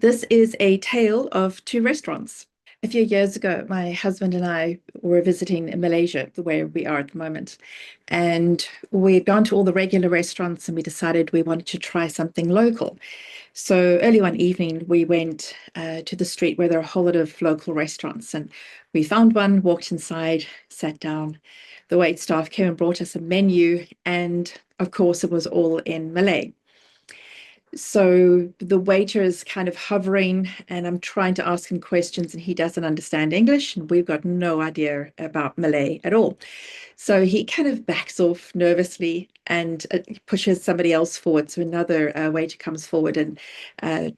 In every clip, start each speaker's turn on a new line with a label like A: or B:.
A: This is a tale of two restaurants. A few years ago, my husband and I were visiting in Malaysia, where we are at the moment. And we'd gone to all the regular restaurants and we decided we wanted to try something local. So early one evening, we went to the street where there are a whole lot of local restaurants. And we found one, walked inside, sat down. The wait staff came and brought us a menu. And of course, it was all in Malay. So the waiter is kind of hovering, and I'm trying to ask him questions, and he doesn't understand English, and we've got no idea about Malay at all. So he kind of backs off nervously and pushes somebody else forward. So another waiter comes forward and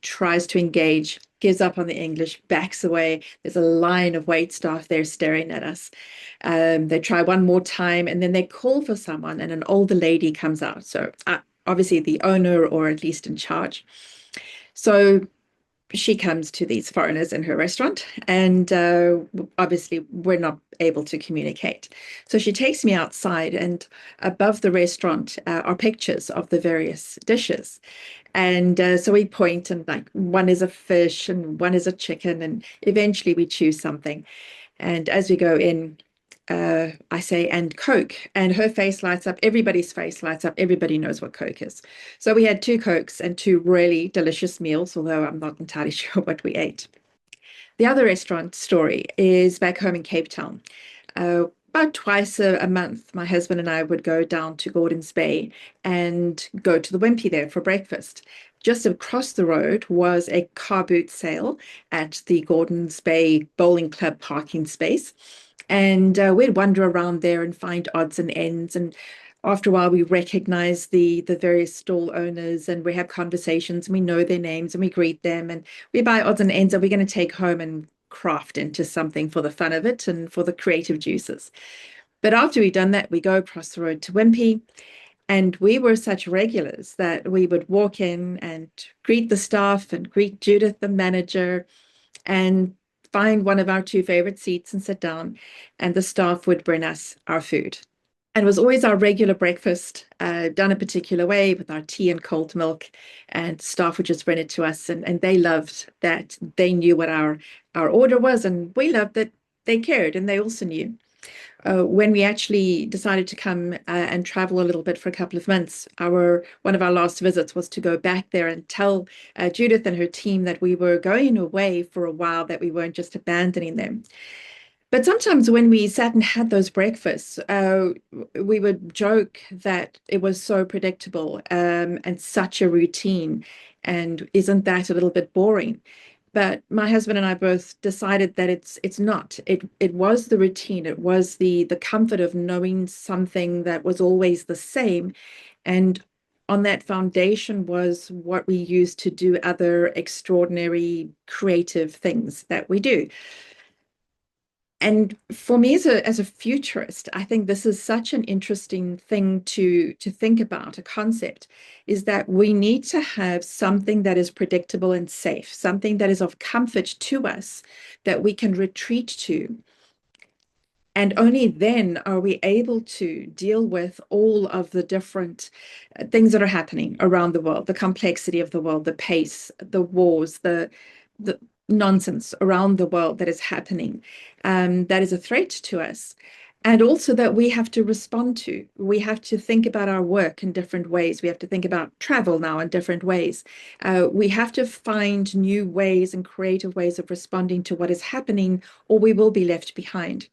A: tries to engage, gives up on the English, backs away. There's a line of wait staff there staring at us. They try one more time, and then they call for someone, and an older lady comes out. So obviously the owner or at least in charge. So she comes to these foreigners in her restaurant, and obviously we're not able to communicate. So she takes me outside, and above the restaurant are pictures of the various dishes. And so we point, and like one is a fish and one is a chicken, and eventually we choose something. And as we go in, I say, and Coke. And her face lights up, everybody's face lights up, everybody knows what Coke is. So we had two Cokes and two really delicious meals, although I'm not entirely sure what we ate. The other restaurant story is back home in Cape Town. About twice a month, my husband and I would go down to Gordon's Bay and go to the Wimpy there for breakfast. Just across the road was a car boot sale at the Gordon's Bay Bowling Club parking space. And we'd wander around there and find odds and ends. And after a while, we recognize the various stall owners and we have conversations and we know their names and we greet them and we buy odds and ends that we're going to take home and craft into something for the fun of it and for the creative juices. But after we'd done that, we go across the road to Wimpy. And we were such regulars that we would walk in and greet the staff and greet Judith, the manager, and find one of our two favorite seats and sit down. And the staff would bring us our food. And it was always our regular breakfast, done a particular way with our tea and cold milk. And staff would just bring it to us. And they loved that they knew what our order was. And we loved that they cared and they also knew. When we actually decided to come and travel a little bit for a couple of months, one of our last visits was to go back there and tell Judith and her team that we were going away for a while, that we weren't just abandoning them. But sometimes when we sat and had those breakfasts, we would joke that it was so predictable and such a routine. And isn't that a little bit boring? But my husband and I both decided that it's not. It was the routine. It was the comfort of knowing something that was always the same. And on that foundation was what we used to do other extraordinary creative things that we do. And for me as a futurist, I think this is such an interesting thing to think about, a concept, is that we need to have something that is predictable and safe, something that is of comfort to us that we can retreat to. And only then are we able to deal with all of the different things that are happening around the world, the complexity of the world, the pace, the wars, the nonsense around the world that is happening, that is a threat to us. And also that we have to respond to. We have to think about our work in different ways. We have to think about travel now in different ways. We have to find new ways and creative ways of responding to what is happening, or we will be left behind.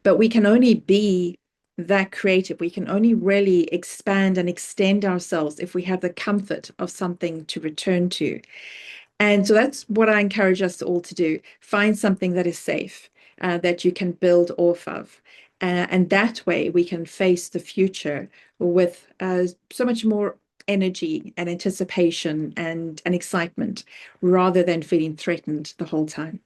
A: But we can only be that creative. We can only really expand and extend ourselves if we have the comfort of something to return to. And so that's what I encourage us all to do. Find something that is safe, that you can build off of. And that way we can face the future with so much more energy and anticipation and excitement rather than feeling threatened the whole time.